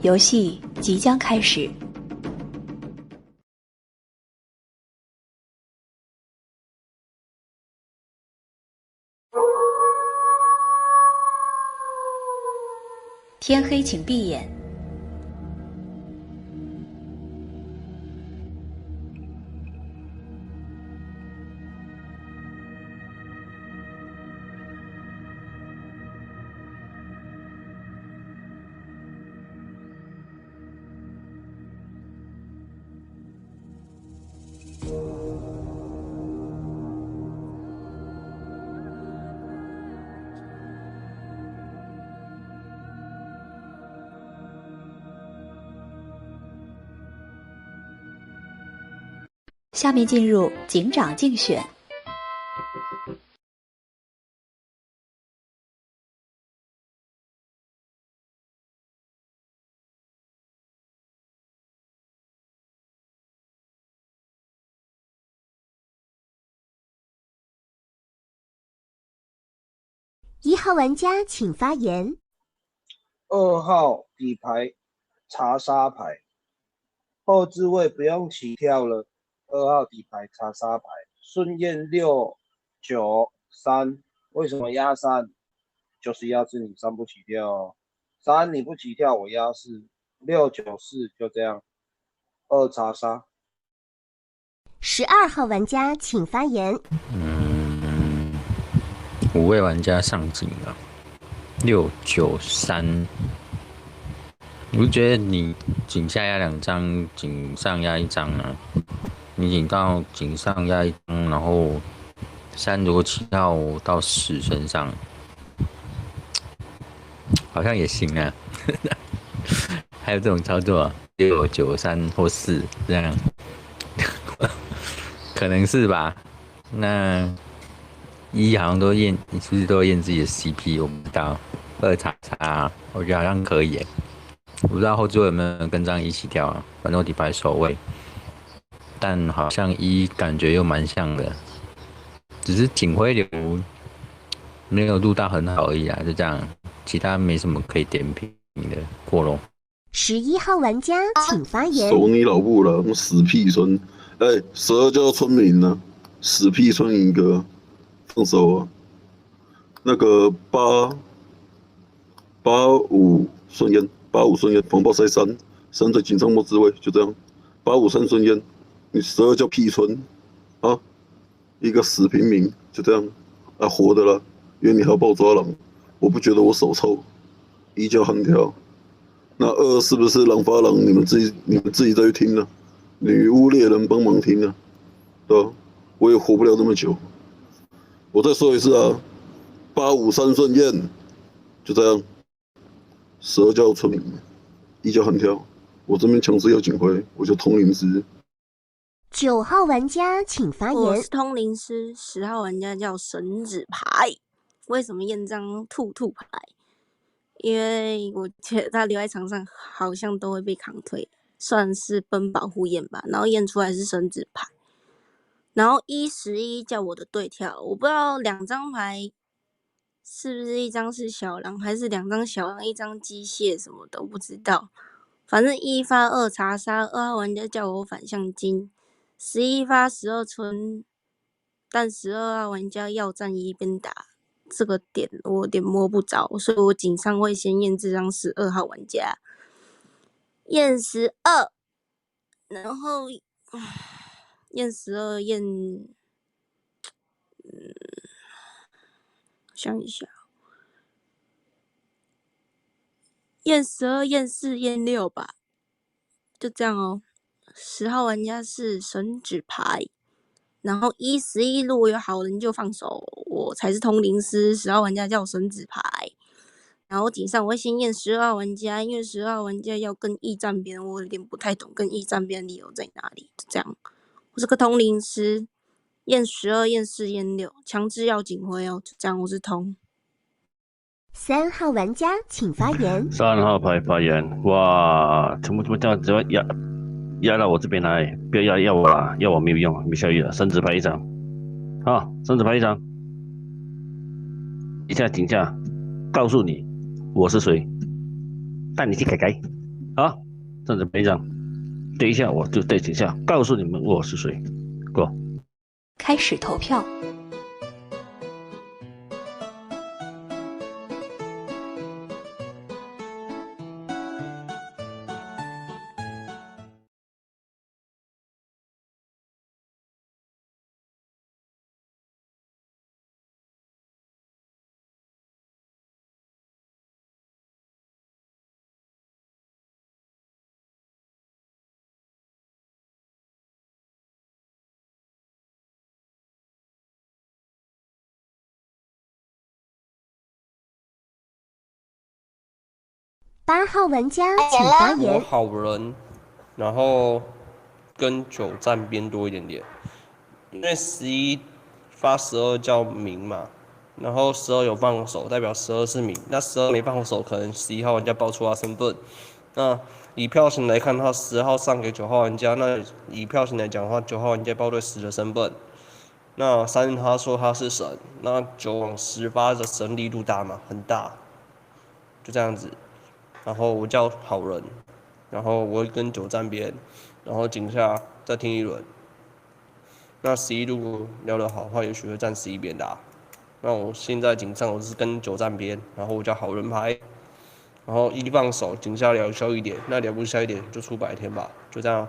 游戏即将开始。天黑请闭眼。下面进入警长竞选。1号玩家请发言。2号底牌查杀牌，后置位不用起跳了。2号底牌查杀牌，顺验6、9、3，为什么压3？就是压制你3不起跳哦。3你不起跳，我压4。6、9、4就这样。2查杀。12号玩家请发言。5位玩家上警了，6、9、3。我觉得你井下压2张，井上压1张啊。你井上压1张，然后3如果起跳到10身上，好像也行啊。还有这种操作，6、9、3或4这样，可能是吧？那1好像都验，你是不是都验自己的 CP？ 我不知道。2查查，我觉得好像可以耶。我不知道后座有没有跟这样一起跳啊？反正我底牌守卫，但好像感觉又蛮像的，只是警徽流没有录到很好而已啊，就这样，其他没什么可以点评的过咯。11号玩家请发言。守你老母了，我死屁村，12叫村民呢，死屁村民哥，放手啊！那个85顺烟，85顺烟，防爆塞3在警上末之位，就这样。853顺烟，你12叫屁村啊，一个死平民，就这样啊，活的了，因为你还要爆抓狼，我不觉得我手臭，1叫悍跳。那2是不是狼发狼？你们自己再去听啊，女巫猎人帮忙听啊，对吧？我也活不了那么久。我再说一次啊，853顺验，就这样。12叫村民，1叫悍跳。我这边强势要警徽，我就通灵师。9号玩家请发言。我是通灵师。10号玩家叫神子牌。为什么验张兔兔牌？因为我觉得他留在场上好像都会被扛退，算是奔保护验吧。然后验出来是神子牌，然后11叫我的对跳，我不知道2张牌是不是1张是小狼，还是2张小狼1张机械什么的，我不知道。反正1发2查杀，2号玩家叫我反向金，11发12村，但12号玩家要站一边打。这个点我有点摸不着，所以我井上会先验这张12号玩家，验12，然后验12验，想一下，验12验4验6吧，就这样哦。10号玩家是神纸牌。然后11如果有好人就放手，我才是通灵师。10号玩家叫神子牌，然后井上我会先验12号玩家，因为12号玩家要跟E站边，我有点不太懂跟E站边理由在哪里。就这样，我是个通灵师，验12、验4、验6，强制要警徽哦。就这样，我是通。3号玩家请发言。3号牌发言，哇，怎么这样子压到我这边来，不要压我啦，压我没有用，没效益了。神子牌1张，好，神子牌1张，一下停下，告诉你我是谁，带你去改改好，正子排一张，等一下我就在底下告诉你们我是谁。Go。开始投票。8号玩家请发言。我好人，然后跟9站边多一点点，因为11发12叫明嘛，然后12有放手，代表12是明，那12没放手，可能11号玩家报出他身份。那以票型来看，他10号上给9号玩家，那以票型来讲的话，9号玩家报对10的身份。那3他说他是神，那9往10发的神力度大嘛，很大，就这样子。然后我叫好人，然后我会跟9站边，然后井下再听一轮。那11如果聊得好的话，也许会站11边打。那我现在井上我是跟9站边，然后我叫好人牌，然后1放手，井下聊消一点，那聊不消一点就出白天吧，就这样。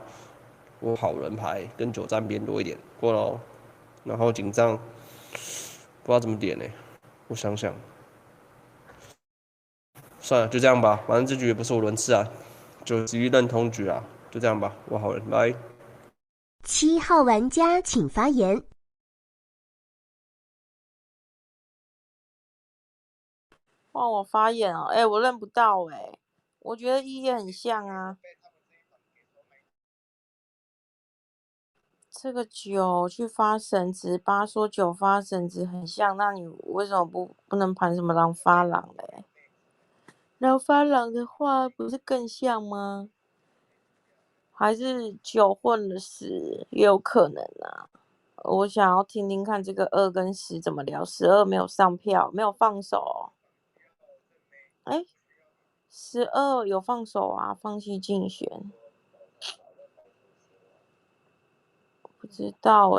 我好人牌跟9站边多一点，过了哦。然后井上不知道怎么点呢，我想想。算了，就这样吧，反正这局也不是我轮次啊，就基于认同局啊，就这样吧，我好人，拜。7号玩家请发言。换我发言哦，我认不到我觉得1也很像啊。这个9去发神子，8说9发神子很像，那你为什么不能盘什么狼发狼嘞？狼发狼的话，不是更像吗？还是9混了10也有可能啊。我想要听听看这个2跟10怎么聊。12没有上票，没有放手。12有放手啊，放弃竞选。不知道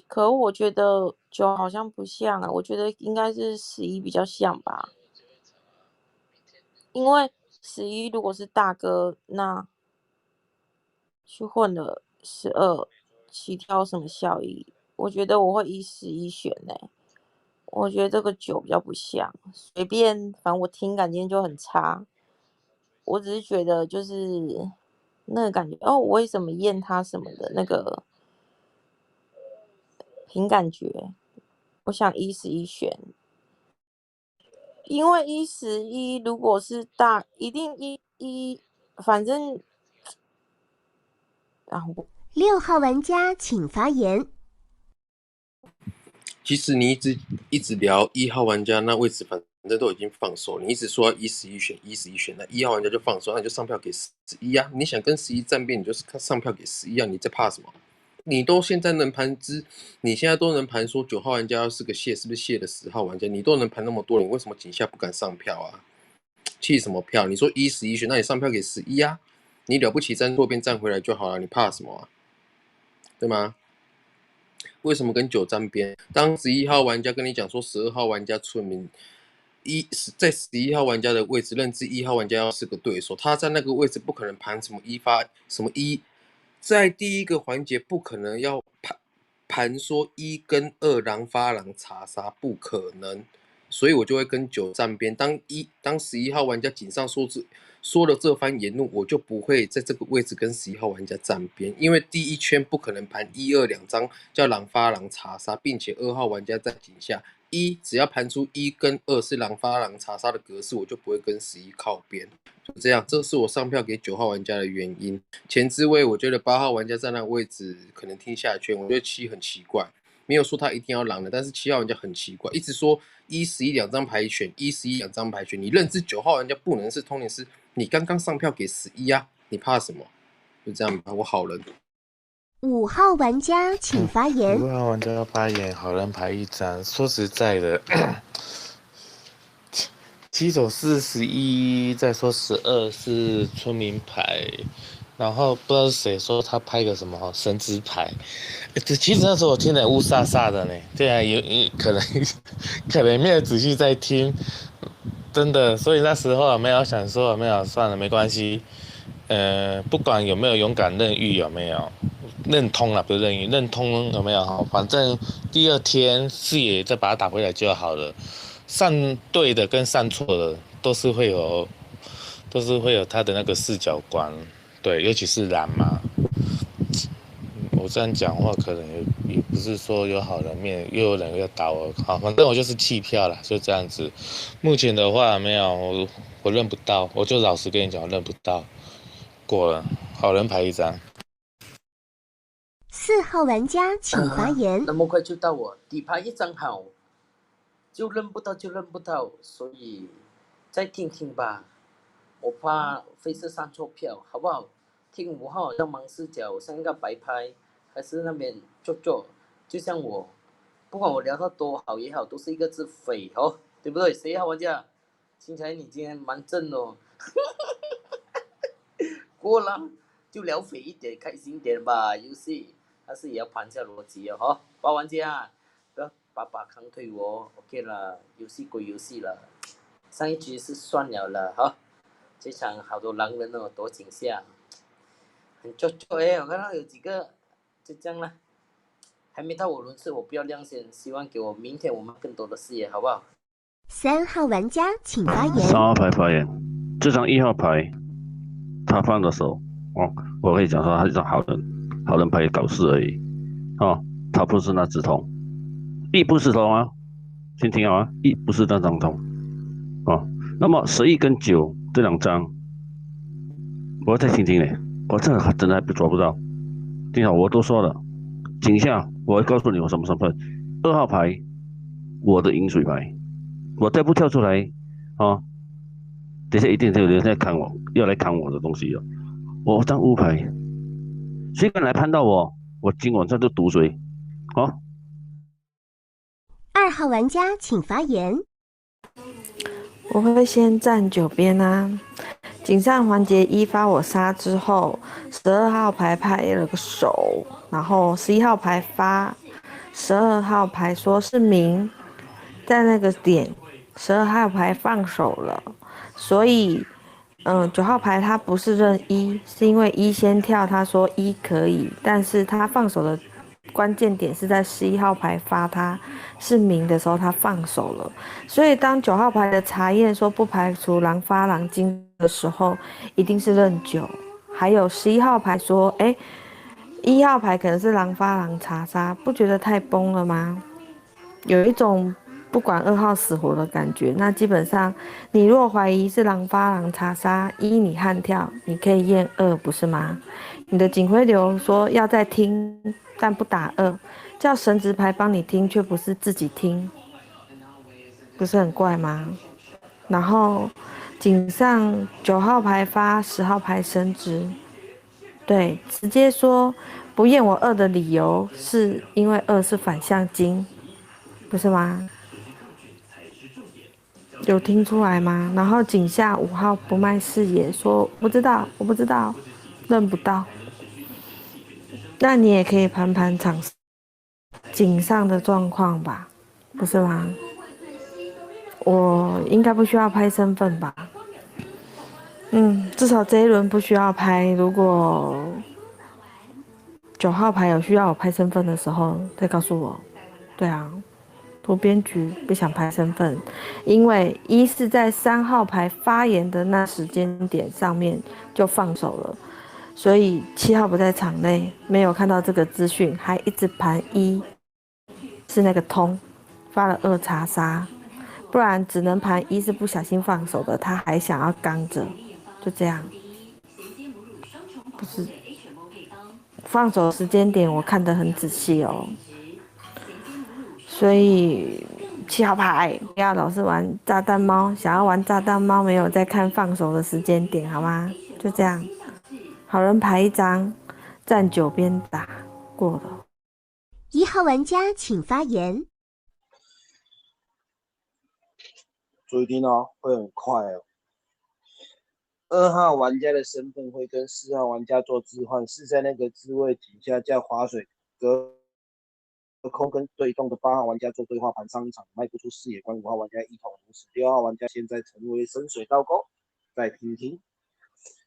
可我觉得9好像不像我觉得应该是11比较像吧。因为11如果是大哥，那去混了12，起跳什么效益？我觉得我会以11选我觉得这个9比较不像，随便，反正我听感今天就很差。我只是觉得就是那个感觉我为什么验他什么的那个凭感觉，我想1、11选。因为1、11如果是大，一定1，反正6号玩家请发言。其实你一直聊1号玩家那位置，反正都已经放手，你一直说要1、11选1、11选，那1号玩家就放手，那你就上票给11啊！你想跟11站边，你就是上票给11啊！你在怕什么？你都现在能盘你现在都能盘说9号玩家是个蟹，是不是蟹的10号玩家？你都能盘那么多，你为什么井下不敢上票啊？气什么票？你说1、11选，那你上票给11啊！你了不起站错边站回来就好了，你怕什么啊？对吗？为什么跟9站边？当11号玩家跟你讲说12号玩家村民在11号玩家的位置认知1号玩家要是个对手，他在那个位置不可能盘什么1发什么1，在第一个环节不可能要盘说1跟2狼发狼查杀，不可能，所以我就会跟9站边。当11号玩家井上说了这番言论，我就不会在这个位置跟11号玩家站边，因为第一圈不可能盘1、2两张叫狼发狼查杀，并且2号玩家在井下只要盘出1跟2是狼发狼查杀的格式，我就不会跟11靠边。就这样，这是我上票给9号玩家的原因。前置位我觉得8号玩家在那个位置可能听下圈，我觉得7很奇怪，没有说他一定要狼的，但是7号玩家很奇怪，一直说1、11两张牌选1、11两张牌选，你认知9号玩家不能是通灵师，你刚刚上票给11啊，你怕什么？就这样吧，我好人。5号玩家请发言。5号玩家发言，好人牌1张。说实在的，起手是11，再说12是村民牌，然后不知道是谁说他拍个什么神之牌，其实那时候我听得乌煞煞的呢，对啊，有可能没有仔细在听，真的，所以那时候没有想说没有算了没关系，不管有没有勇敢认育有没有认通了，不是认育，认通有没有，反正第二天视野再把它打回来就好了。上对的跟上错的都是会有他的那个视角观，对，尤其是蓝嘛。我这样讲话可能也不是说有好人面，又有人要打我，好，反正我就是弃票啦，就这样子。目前的话没有，我认不到，我就老实跟你讲，我认不到，过了，好人牌一张。4号玩家请发言。那么快就到我，底牌一张好。就认不到就认不到，所以再听听吧。我怕飞是上错票，好不好？听5号像盲视角，像一个白牌，还是那边做，就像我，不管我聊到多好也好，都是一个字匪哦，对不对？11号玩家，听起来你今天蛮正哦，过了就聊匪一点，开心一点吧，游戏，但是也要盘下逻辑哦，哈，8号玩家。不要把扛退我 ，OK 了，游戏归游戏了，上一局是算了哈，这场好多狼人哦，多惊吓，很做我看到有几个就这样了，还没到我轮次，我不要亮先，希望给我明天我们更多的视野，好不好？3号玩家请发言。3号牌发言，这张1号牌，他放的手哦，我可以讲说他是一张好人牌搞事而已，哦，他不是那只通。一不是通啊，先听好啊，一不是那张通，哦，那么11跟9这2张，我再听听嘞，我真的还抓不到，听好，我都说了，景象我会告诉你我什么身份，2号牌，我的饮水牌，我再不跳出来，哦，等下一定有人在看我，要来看我的东西了，我张5牌，谁敢来攀到我，我今晚上就毒谁，哦。2号玩家请发言。我会先站9边啊。井上环节1发我杀之后，12号牌拍了个手，然后11号牌发，12号牌说是明，在那个点，12号牌放手了，所以，9号牌他不是认1，是因为1先跳，他说1可以，但是他放手的关键点是在11号牌发他是明的时候他放手了，所以当9号牌的查验说不排除狼发狼金的时候，一定是认9。还有11号牌说1号牌可能是狼发狼查杀，不觉得太崩了吗？有一种不管2号死活的感觉。那基本上你若怀疑是狼发狼查杀，1你悍跳，你可以验2，不是吗？你的警徽流说要再听，但不打2，叫神职牌帮你听，却不是自己听，不是很怪吗？然后井上9号牌发10号牌神职，对，直接说不验我2的理由是因为2是反向金，不是吗？有听出来吗？然后井下5号不卖视野说不知道，我不知道，认不到。那你也可以盘盘场井上的状况吧，不是吗？我应该不需要拍身份吧？至少这一轮不需要拍。如果9号牌有需要我拍身份的时候，再告诉我。对啊，图编局不想拍身份，因为1是在3号牌发言的那时间点上面就放手了。所以7号不在场内，没有看到这个资讯，还一直盘1，是那个通发了2查杀，不然只能盘1是不小心放手的，他还想要刚着，就这样。不是放手时间点我看得很仔细哦，所以7号牌不要老是玩炸弹猫，想要玩炸弹猫没有在看放手的时间点，好吗？就这样。好人牌1张，站9边打过了。1号玩家请发言。注意听哦，会很快哦。2号玩家的身份会跟4号玩家做置换，是在那个置位底下叫划水隔空跟对动的8号玩家做对话盘，上一场迈不出视野观，5号玩家一同无视。6号玩家现在成为深水倒钩，再听听。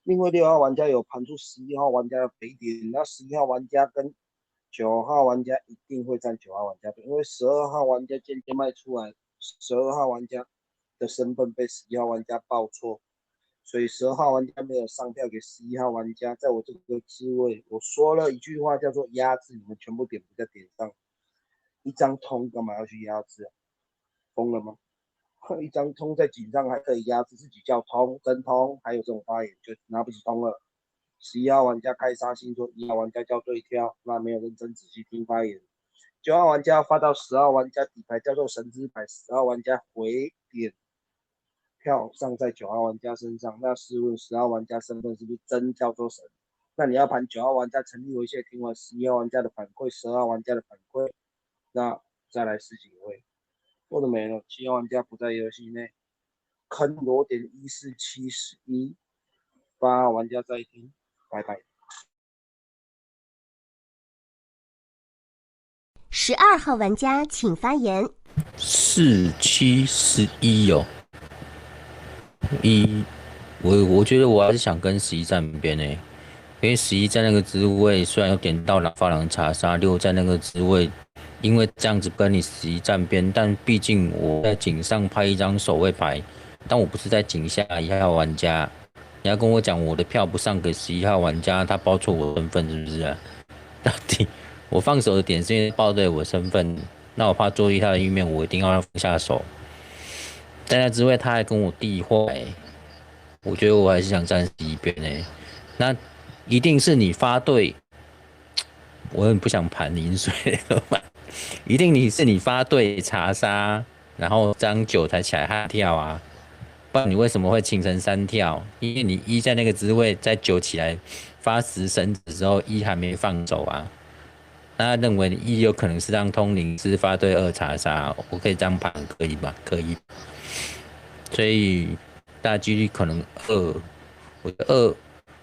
另外6号玩家有盘出11号玩家的肥点，那11号玩家跟9号玩家一定会站9号玩家队，因为12号玩家渐渐卖出来，12号玩家的身份被11号玩家报错。所以12号玩家没有上票给11号玩家，在我这个置位，我说了一句话叫做压制，你们全部点不在点上，一张通干嘛要去压制啊？疯了吗？一张通在井上还可以压制，自己叫通真通，还有这种发言就拿不起通了。11号玩家开杀星说1号玩家叫对跳，那没有认真仔细听发言。9号玩家发到10号玩家底牌叫做神之牌，10号玩家回点。票上在9号玩家身上，那试问10号玩家身份是不是真叫做神？那你要盘9号玩家成立为谢，听完11号玩家的反馈，12号玩家的反馈，那再来十几位，我都没了。7号玩家不在游戏内，坑裸点1471，8号玩家再听，拜拜。12号玩家请发言。4、7、11哦。我觉得我还是想跟11站边因为11在那个职位虽然有点到狼发狼查杀，6在那个职位，因为这样子跟你11站边，但毕竟我在井上拍一张守卫牌，但我不是在井下1号玩家，你要跟我讲我的票不上给11号玩家，他报错我身份是不是啊？到底我放手的点是因为报对我身份，那我怕做一他的玉面，我一定要放下手。在那之外，他还跟我递话，我觉得我还是想站11边那一定是你发对，我很不想盘饮水了嘛。一定你发对查杀，然后张9才起来悍跳啊，不然你为什么会清晨3跳？因为你1在那个职位，在9起来发10神子的时候，1还没放手啊。那他认为1有可能是让通灵是发对2查杀，我可以这样盘可以吧？可以。所以大几率可能2，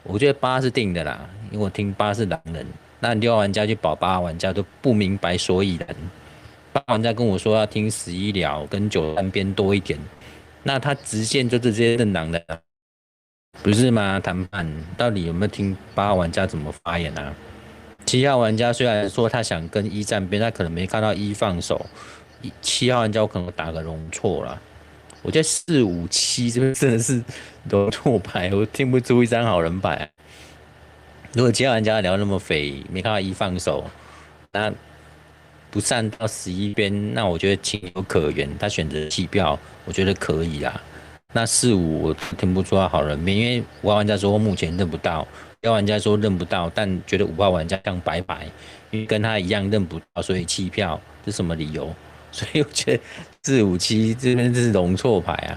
我觉得8是定的啦，因为我听8是狼人。那6号玩家去保8号玩家都不明白所以然。8号玩家跟我说要听11聊跟9单边多一点，那他直线就直接认狼的，不是吗？谈判到底有没有听8号玩家怎么发言啊？7号玩家虽然说他想跟1站边，他可能没看到1放手，7号玩家我可能打个容错了。我觉得4、5、7这边真的是容错牌，我听不出一张好人牌。如果7号玩家聊那么肥，没看到1放手，那不上到11边，那我觉得情有可原。他选择弃票，我觉得可以啦。那4、5我听不出他好人面，因为5号玩家说目前认不到，6号玩家说认不到，但觉得5号玩家像白牌，因为跟他一样认不到，所以弃票，这是什么理由？所以我觉得4、5、7这边是容错牌啊，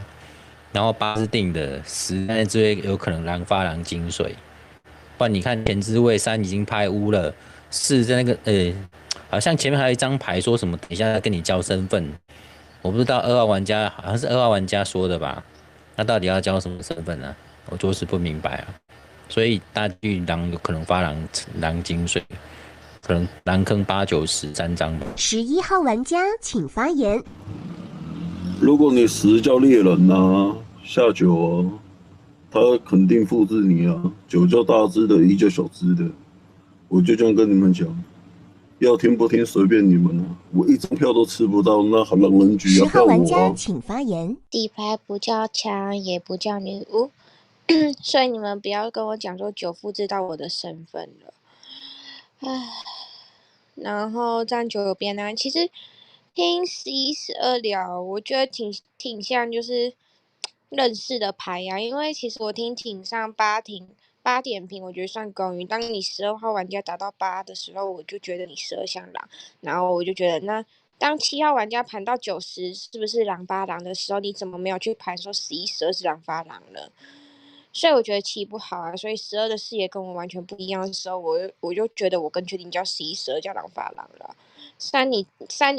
然后8是定的，10在这边有可能狼发狼金水，不然你看前置位3已经拍乌了，4在那个好像前面还有一张牌说什么等一下跟你交身份，我不知道2号玩家好像是2号玩家说的吧？那到底要交什么身份呢？我就是不明白啊，所以大巨狼有可能发狼金水。可能狼坑8、9、10 3张吧。11号玩家请发言。如果你10叫猎人啊，下9啊，他肯定复制你啊。9叫大只的，1叫小只的，我就这样跟你们讲，要听不听随便你们啊。我1张票都吃不到，那狼人局要10号玩家票我啊。请发言。底牌不叫枪，也不叫女巫，所以你们不要跟我讲说9复制到我的身份了。唉，然后站9有边呢，其实听11、12聊，我觉得挺像就是认识的牌呀、因为其实我听挺上8点评，我觉得算公允。当你12号玩家打到8的时候，我就觉得你12像狼，然后我就觉得那当7号玩家盘到90是不是狼发狼的时候，你怎么没有去盘说11、12是狼发狼呢？所以我觉得7不好啊，所以12的视野跟我完全不一样的时候，我就觉得我更确定叫11、12叫狼发狼了。三你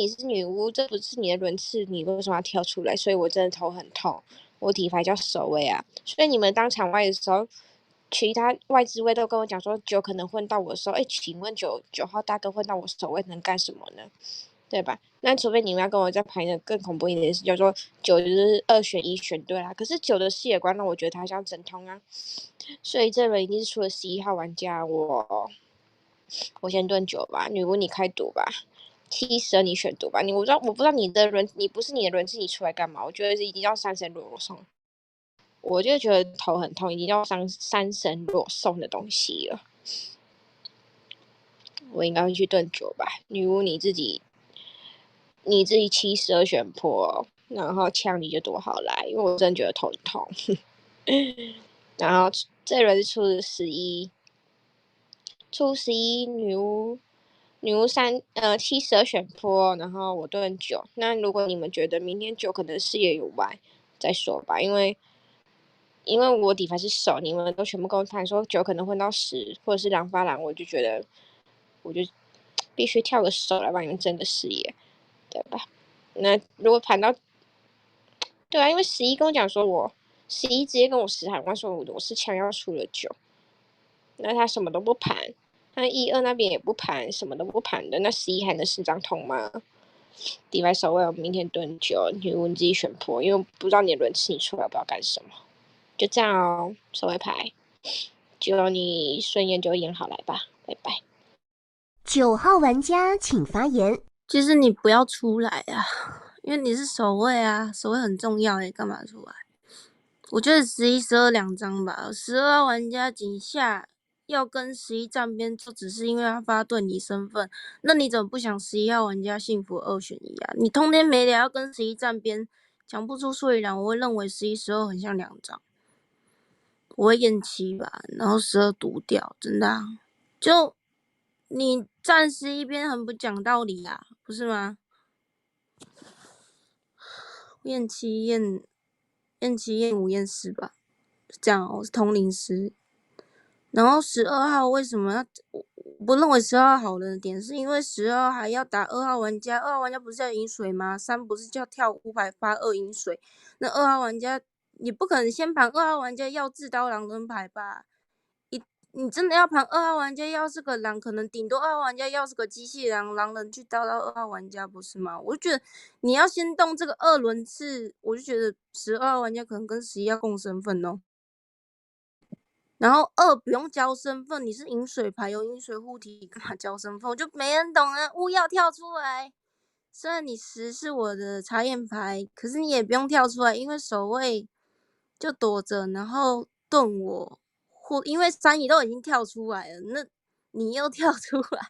是女巫，这不是你的轮次，你为什么要跳出来？所以我真的头很痛。我底牌叫守卫啊，所以你们当场外的时候，其他外置位都跟我讲说9可能混到我的时候，请问9号大哥混到我守卫能干什么呢？对吧？那除非你们要跟我再排的更恐怖一点的是，叫做9就是2选1选对啦。可是9的视野观让我觉得他像整通啊，所以这轮一定是出了11号玩家。我先炖9吧，女巫你开赌吧，7、12你选赌吧。我不知道你的轮，你不是你的轮次，你出来干嘛？我觉得是一定要三神裸送，我就觉得头很痛，一定要三神裸送的东西了。我应该会去炖9吧，女巫你自己7、12选破，然后枪你就躲好来，因为我真的觉得头很痛。然后这轮是出11，出11女巫7、12选破，然后我炖9。那如果你们觉得明天9可能视野有歪，再说吧，因为我底牌是守，你们都全部跟我谈说9可能混到10，或者是狼发狼，我就觉得我就必须跳个手来帮你们争个视野，对吧？那如果盘到，对啊，因为11跟我讲说11直接跟我10喊，说我是枪要出了9，那他什么都不盘，他1、2那边也不盘，什么都不盘的，那11还能4张通吗？底牌守卫我明天炖9，女巫你自己选破，因为不知道你的轮次你出来不知道干什么，就这样哦，守卫牌，就你顺眼就演好来吧，拜拜。9号玩家请发言。其实你不要出来啊，因为你是守卫啊，守卫很重要干嘛出来？我觉得11、12两张吧，12号玩家井下要跟11站边，就只是因为他发对你身份，那你怎么不想11号玩家幸福2选1啊？你通天没聊要跟11站边，讲不出所以然，我会认为11、12很像两张，我会验7吧，然后12读掉，真的啊，就你站11边很不讲道理啊，不是吗？验7、验5、验4吧，这样我是通灵师。然后12号为什么要？我不认为12号好的点是因为12号还要打2号玩家，2号玩家不是叫饮水吗？3不是叫跳5牌发2饮水？那2号玩家你不可能先盘2号玩家要自刀狼人牌吧？你真的要盘2号玩家要是个狼，可能顶多2号玩家要是个机器狼人去刀到2号玩家，不是吗？我就觉得你要先动这个2轮次，我就觉得12号玩家可能跟11要共身份哦。然后2不用交身份，你是饮水牌有饮水护体，干嘛交身份？我就没人懂啊！勿要跳出来。虽然你10是我的查验牌，可是你也不用跳出来，因为守卫就躲着，然后盾我。因为3你都已经跳出来了，那你又跳出来，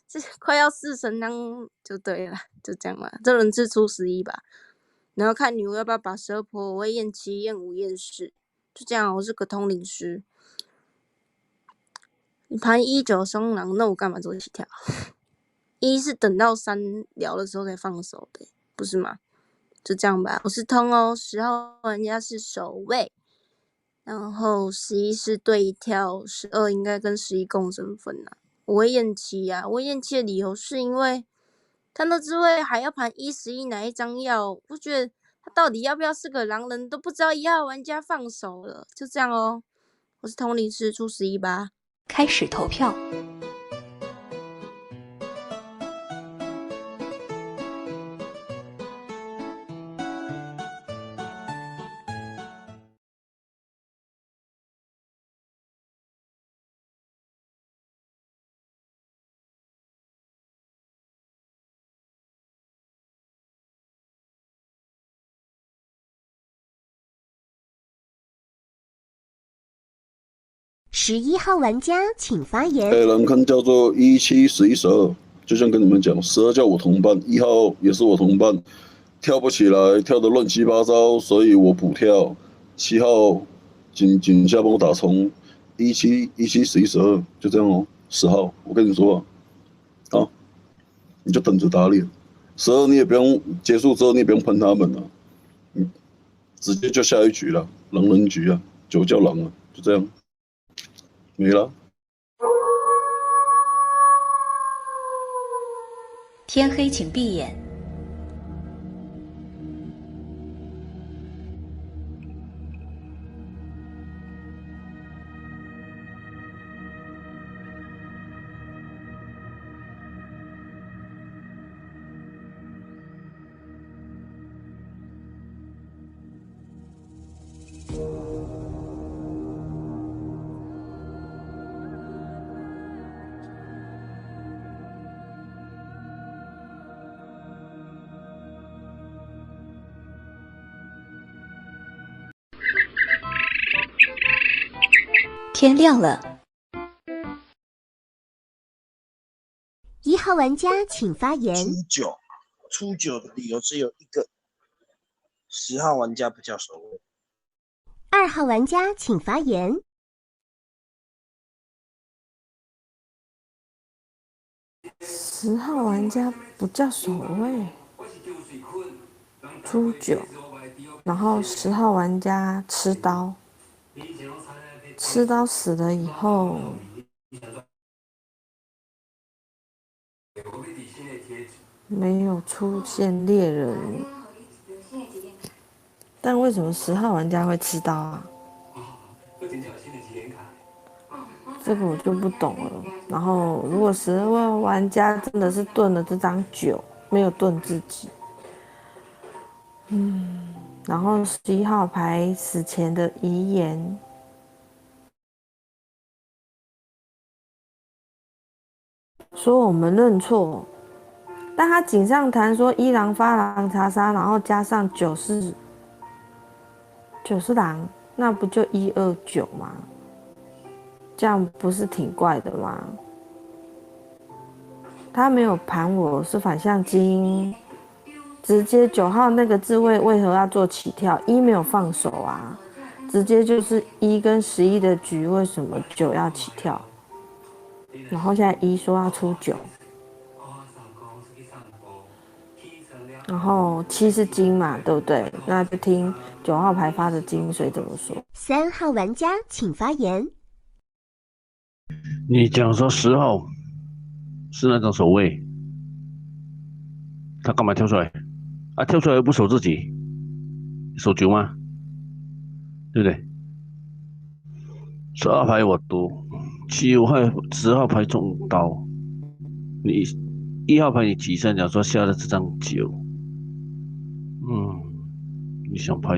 这快要4神当就对了，就这样吧。这轮次出11吧，然后看女巫要不要把12破，我会验7、验5、验4，就这样。我是个通灵师。你盘19双狼，那我干嘛做起跳？1是等到3聊的时候才放手的，不是吗？就这样吧。我是通哦，10号玩家是守卫。然后11是对跳，12应该跟11共身份啊。我会验7啊，我验7的理由是因为他那只位还要盘1、11哪一张要，我觉得他到底要不要是个狼人都不知道1号玩家放手了，就这样哦。我是通灵师，出11吧。开始投票。11号玩家请发言。人看叫做1、7、11、12，就像跟你们讲，12叫我同伴，1号也是我同伴，跳不起来，跳得乱七八糟，所以我补跳。7号井下帮我打冲，1、7、11、12，就这样哦。10号，我跟你说啊，你就等着打脸。12你也不用结束之后，你也不用喷他们了，直接就下一局了，狼人局啊，9叫狼啊。就这样，没了。天黑请闭眼。天亮了。1号玩家请发言。初九的理由只有一个，10号玩家不叫守卫。2号玩家请发言。10号玩家不叫守卫，初九，然后10号玩家吃刀，吃刀死了以后，没有出现猎人，但为什么10号玩家会吃刀啊？这个我就不懂了。然后，如果10号玩家真的是炖了这张酒，没有炖自己，然后11号牌死前的遗言，说我们认错，但他锦上谈说1狼发狼查杀，然后加上9是狼，那不就129吗？这样不是挺怪的吗？他没有盘我是反向金，直接9号那个自卫为何要做起跳？1没有放手啊，直接就是1跟11的局，为什么9要起跳？然后现在1说要出9，然后7是金嘛，对不对？那就听9号牌发的金水怎么说。3号玩家请发言。你讲说10号是那种守卫，他干嘛跳出来？啊，跳出来又不守自己，守9吗？对不对？12号牌我读7号10号牌中刀，你1号牌你起身讲说下了这张9，你想拍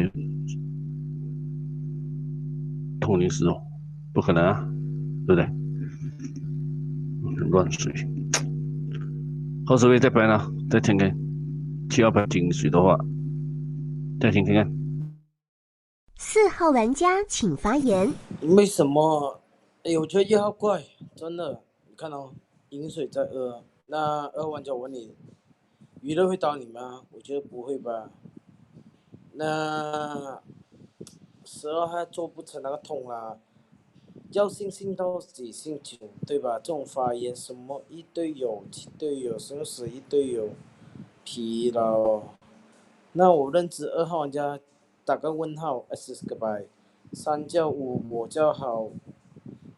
通灵石哦？不可能啊，对不对？乱水。后手位再拍呢，再听看7号牌金水的话，再听看看。4号玩家请发言。为什么？我觉得1号怪，真的，你看哦，饮水在2，那2号玩家我问你，娱乐会刀你吗？我觉得不会吧。那12还做不成那个痛啦，要信到底信9，对吧？这种发言什么一队友、7队友，什么11队友，疲劳。那我认知2号玩家打个问号 ，S 个白，3叫5，我叫好。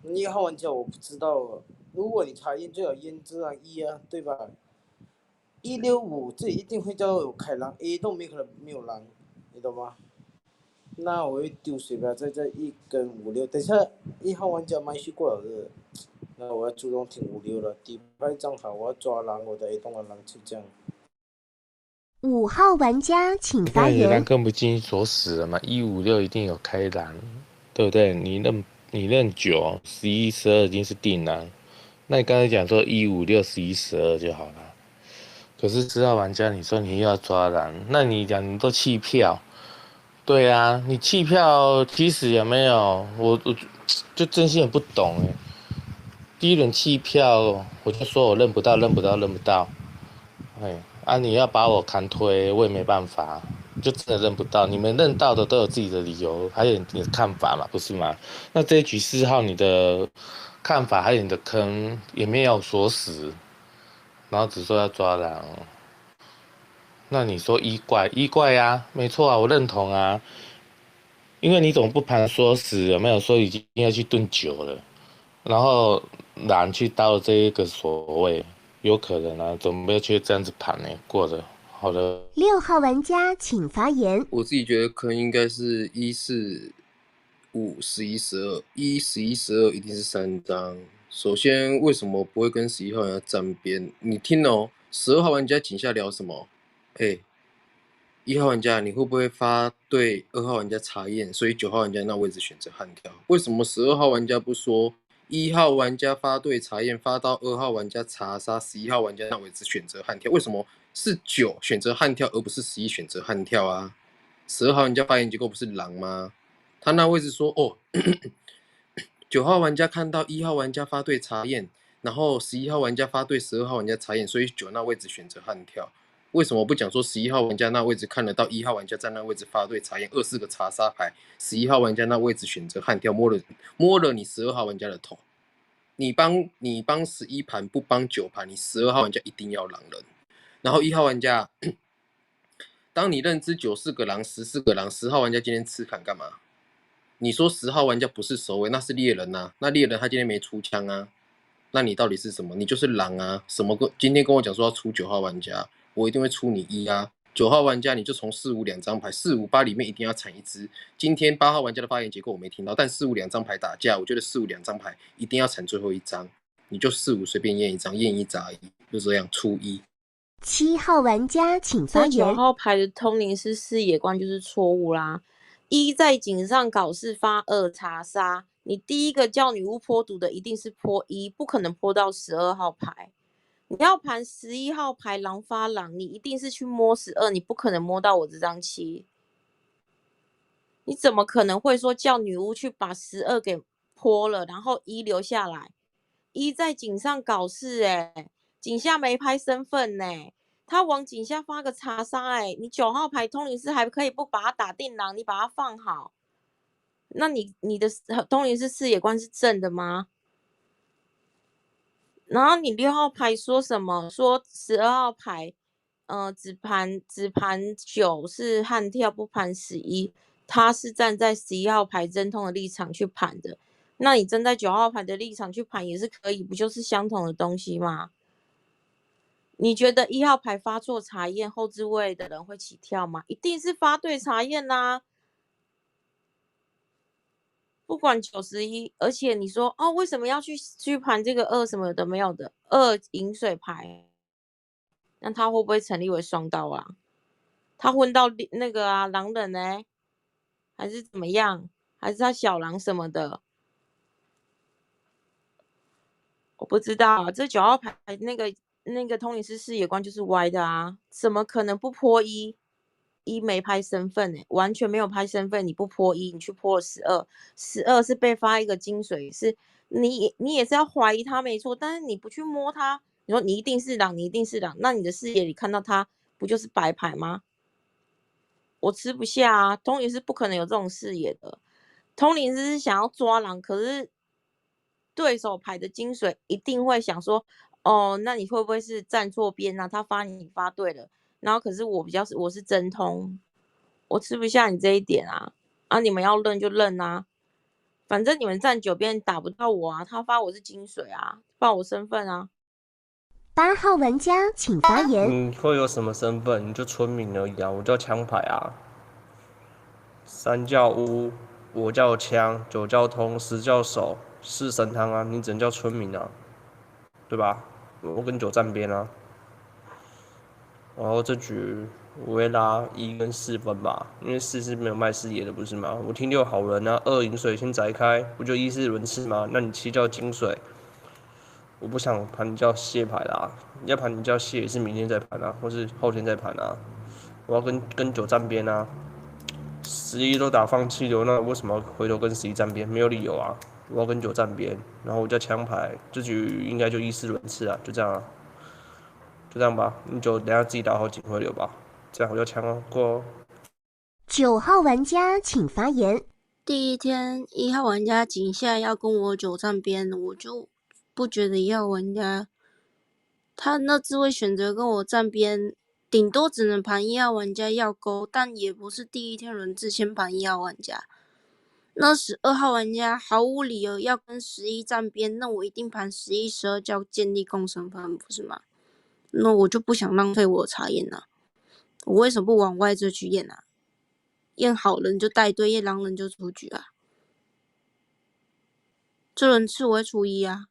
1号玩家我不知道了，如果你查验最好验这张1啊，对吧？165这一定会叫有开狼 ，A 都没可能没有狼，你懂吗？那我会丢水吧，在这1跟5、6，等下1号玩家麦序过了的，那我要主动听5、6了，底牌正好我要抓狼，我的 A 动的狼就这样。5号玩家请发言。那更不进去锁死了嘛，156一定有开狼，对不对？你认9、11、12已经是定狼，那你刚才讲说156、11、12就好了。可是10号玩家，你说你又要抓狼，那你讲你都弃票，对啊，你弃票其实有没有？我就真心很不懂哎。第一轮弃票，我就说我认不到，你要把我砍推，我也没办法，就真的认不到。你们认到的都有自己的理由，还有你的看法嘛，不是吗？那这一局4号你的看法还有你的坑也没有锁死，然后只说要抓狼。那你说1怪啊，没错啊，我认同啊。因为你总不盘说死有没有说已经要去炖酒了，然后狼去到这一个所谓，有可能啊，总没有去这样子盘呢？过的好的。6号玩家请发言。我自己觉得可能应该是1、4、5、11、12，1、11、12一定是3张。首先，为什么不会跟11号玩家沾边？你听哦，12号玩家井下聊什么？哎，1号玩家你会不会发对2号玩家查验？所以9号玩家那位置选择悍跳。为什么12号玩家不说1号玩家发对查验，发到2号玩家查杀，11号玩家那位置选择悍跳？为什么是9选择悍跳，而不是11选择悍跳啊？12号玩家发言结构不是狼吗？他那位置说哦，9号玩家看到1号玩家发对查验，然后11号玩家发对12号玩家查验，所以9那位置选择悍跳。为什么不讲说11号玩家那位置看得到1号玩家在那位置发对查验，24个查杀牌，11号玩家那位置选择悍跳，摸了你12号玩家的头。你帮11盘不帮9盘，你12号玩家一定要狼人。然后1号玩家，当你认知9是个狼，14个狼，10号玩家今天吃砍干嘛？你说10号玩家不是守卫，那是猎人啊，那猎人他今天没出枪啊，那你到底是什么？你就是狼啊！今天跟我讲说要出9号玩家，我一定会出你1啊。9号玩家你就从4、5两张牌，4、5、8里面一定要产一只。今天8号玩家的发言结构我没听到，但4、5两张牌打架，我觉得4、5两张牌一定要产最后一张，你就4、5随便验一张，验1砸1，就这样出1。7号玩家请发这9言。号牌的通灵师视野观就是错误啦。1在井上搞事发2查杀，你第一个叫女巫泼毒的一定是泼1，不可能泼到12号牌。你要盘11号牌狼发狼，你一定是去摸12，你不可能摸到我这张7。你怎么可能会说叫女巫去把12给泼了，然后1留下来？1在井上搞事井下没拍身份他往井下发个查杀你9号牌通灵师还可以不把他打定狼，你把他放好，那你的通灵师视野观是正的吗？然后你6号牌说什么？说12号牌，只盘9是悍跳，不盘11，他是站在11号牌真通的立场去盘的。那你站在9号牌的立场去盘也是可以，不就是相同的东西吗？你觉得1号牌发错查验，后置位的人会起跳吗？一定是发对查验啦。不管91，而且你说哦，为什么要去盘这个2什么的没有的2饮水牌？那他会不会成立为双刀啊？他混到那个啊狼人呢？还是怎么样？还是他小狼什么的？我不知道啊。这9号牌那个通灵师视野观就是歪的啊！怎么可能不泼1没拍身份完全没有拍身份，你不泼1，你去泼了12是被发一个金水，是你也是要怀疑他没错，但是你不去摸他，你说你一定是狼，你一定是狼，那你的视野里看到他不就是白牌吗？我吃不下啊！通灵师不可能有这种视野的，通灵师是想要抓狼，可是对手牌的金水一定会想说，哦，那你会不会是站错边啊？他发你发对了，然后可是我是真通，我吃不下你这一点啊！你们要认就认啊，反正你们站9边打不到我啊，他发我是金水啊，报我身份啊。8号玩家请发言。你会有什么身份？你就村民而已啊，我叫枪牌啊。3叫巫，我叫枪，9叫通，10叫守，4神汤啊，你只能叫村民啊，对吧？我跟9站边啊。然后这局我会拉1跟4分吧，因为4是没有卖视野的，不是吗？我听6好人啊，2饮水先摘开，不就1是轮次吗？那你7叫金水，我不想盘你叫蟹牌啦，要盘你叫蟹也是明天再盘啊，或是后天再盘啊。我要跟9站边啊，11都打放弃了，那为什么要回头跟11站边？没有理由啊！我要跟9站边，然后我叫枪牌，这局应该就1、4轮次啊，就这样啊。就这样吧，你就等下自己打好警徽流吧，这样我就枪哦，过哦。9号玩家请发言。第一天1号玩家井下要跟我9站边，我就不觉得1号玩家他那智慧选择跟我站边，顶多只能盘1号玩家要勾，但也不是第一天轮次先盘1号玩家，那12号玩家毫无理由要跟11站边，那我一定盘11、12叫建立共生分，不是吗？那我就不想浪费我的茶验啊，我为什么不往外这去验啊？验好人就带队，验狼人就出局啊。这轮次我会出1啊，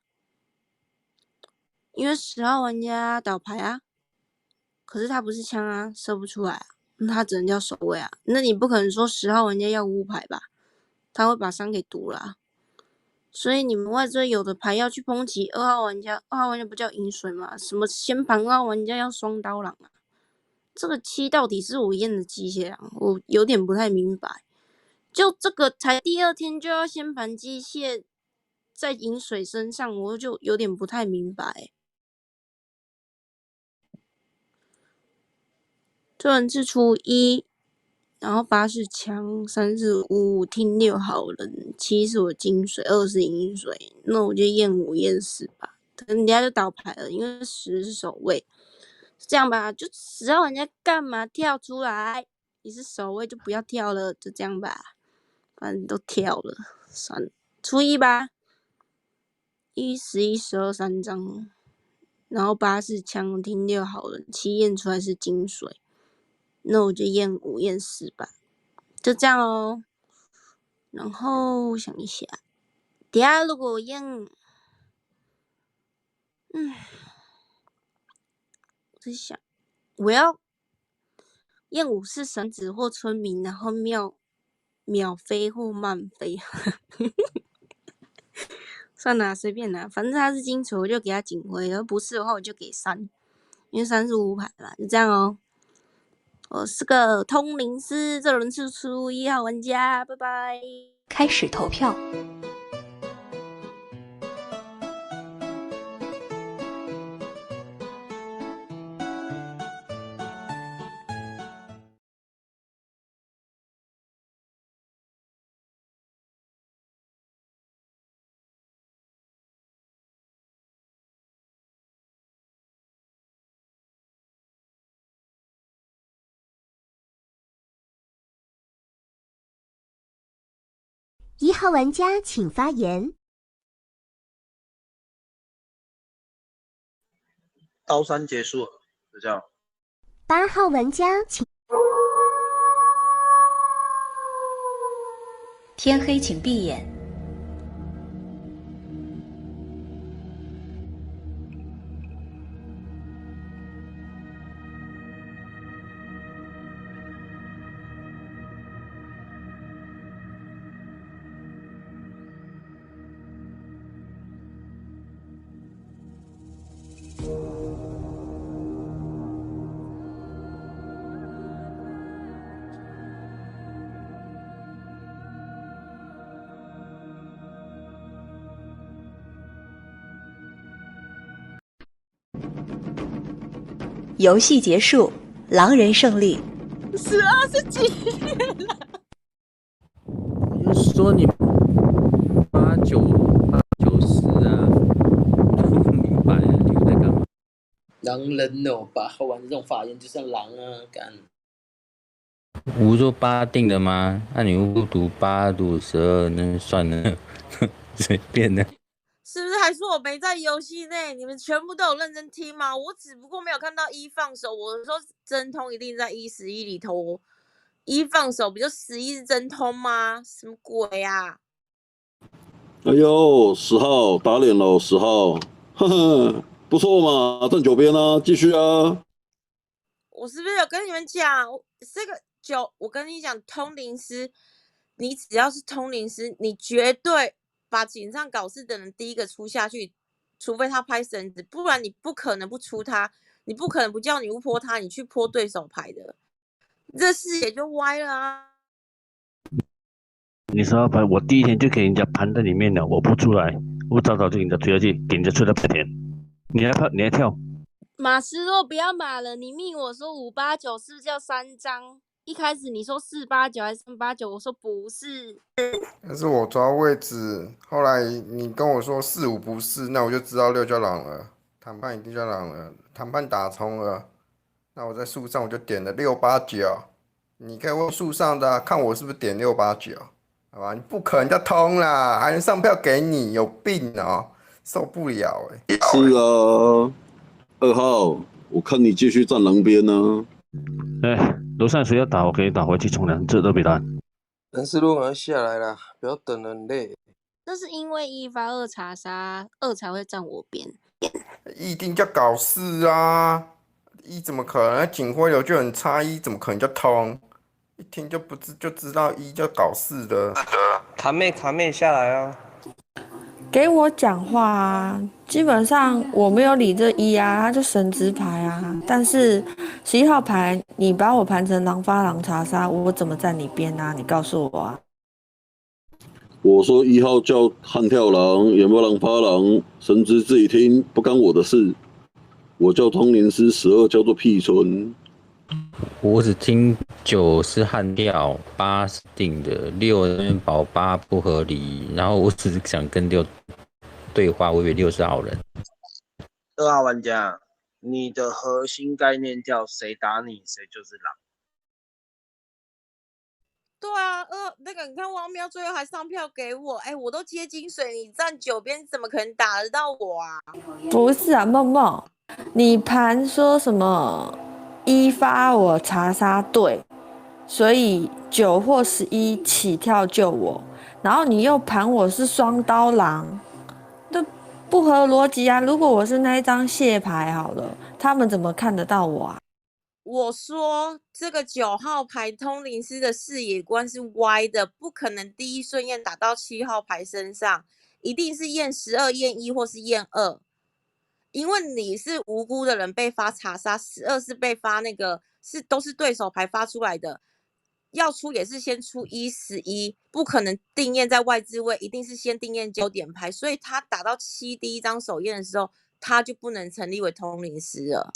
因为10号玩家倒牌啊，可是他不是枪啊，射不出来啊，那他只能叫守卫啊。那你不可能说10号玩家要5牌吧？他会把伤给毒了啊。所以你们外追有的牌要去抨击2号玩家，2号玩家不叫饮水吗？什么先盘2号玩家要双刀狼啊？这个7到底是我验的机械狼，我有点不太明白。就这个才第2天就要先盘机械，在饮水身上，我就有点不太明白。这人是出1，然后8是枪，3是5，听6好人，7是我金水，2是饮水，那我就验5验4吧。可能人家就倒牌了，因为10是守卫。这样吧，就10号玩家干嘛跳出来？你是守卫就不要跳了，就这样吧。反正都跳了，算了，出1吧。1、11、12 3张，然后8是枪，听6好人，7验出来是金水，那我就验5验4吧，就这样哦。然后想一下，等下如果我验，我在想，我要验5是神子或村民，然后秒飞或慢飞。算了，随便啦，反正他是金锤，我就给他警徽；而不是的话，我就给3，因为3是5牌嘛，就这样哦。我是个通灵师，这轮是出1号玩家，拜拜。开始投票。1号玩家请发言。刀3结束了，就这样。8号玩家请。天黑请闭眼。游戏结束，狼人胜利。12是几点了？我就说你8、9、10啊，不明白啊，你们在干嘛？狼人哦，8号玩这种法院就像狼啊，干。不是说8定的吗？那你不读8读12，那算了，随便的。是不是还说我没在游戏内？你们全部都有认真听吗？我只不过没有看到1放手。我说真通一定在1、11里头，1放手不就11是真通吗？什么鬼啊！哎呦，10号打脸了，10号，呵呵，不错嘛，站9边啊，继续啊。我是不是有跟你们讲，这个我跟你讲，通灵师，你只要是通灵师，你绝对把井上搞事的人第一个出下去，除非他拍绳子，不然你不可能不出他，你不可能不叫女巫泼他，你去泼对手牌的，这视野就歪了啊！你10号牌，我第1天就给人家盘在里面了，我不出来，我早早就给人家推下去，给人家吹到白天，你还跳？马斯洛不要码了，你密我说5、8、9是不是要3张？一开始你说4、8、9还是3、8、9，我说不是。但是我抓位置，后来你跟我说4、5不是，那我就知道6叫狼了，谈判一定叫狼了，谈判打冲了，那我在树上我就点了6、8、9，你可以问树上的看我是不是点6、8、9，好吧？你不可能叫通啦，还能上票给你，有病哦，受不了哎。是啊，2号，我看你继续站狼边呢。楼上谁要打，我可以打回去冲凉，这都别打。但是如果要下来啦，不要等了，很累。那是因为1发2查杀，2才会站我边。一定叫搞事啊！一怎么可能？警徽流就很差，一怎么可能叫通？一听就知道一叫搞事的。卡妹下来啊！给我讲话啊！基本上我没有理这一啊，他就神职牌啊。但是11号牌，你把我盘成狼发狼查杀，我怎么站你边啊？你告诉我啊！我说1号叫悍跳狼，有没有狼发狼？神之自己听，不干我的事。我叫通灵师，12叫做屁村。我只听9是悍跳，8是定的，6那边保8不合理，然后我只是想跟6对话，我以为6是好人。2号玩家，你的核心概念叫谁打你谁就是狼。对啊，那个你看汪喵最后还上票给我，我都接金水，你站9边怎么可能打得到我啊？不是啊，梦梦，你盘说什么1发我查杀对，所以9或11起跳救我，然后你又盘我是双刀狼，这不合逻辑啊！如果我是那一张蟹牌好了，他们怎么看得到我啊？我说这个9号牌通灵师的视野观是歪的，不可能第一顺验打到7号牌身上，一定是验12、验1或是验2，因为你是无辜的人被发查杀，12是被发那个都是对手牌发出来的，要出也是先出1、11，不可能定验在外置位，一定是先定验焦点牌，所以他打到7第一张手验的时候，他就不能成立为通灵师了。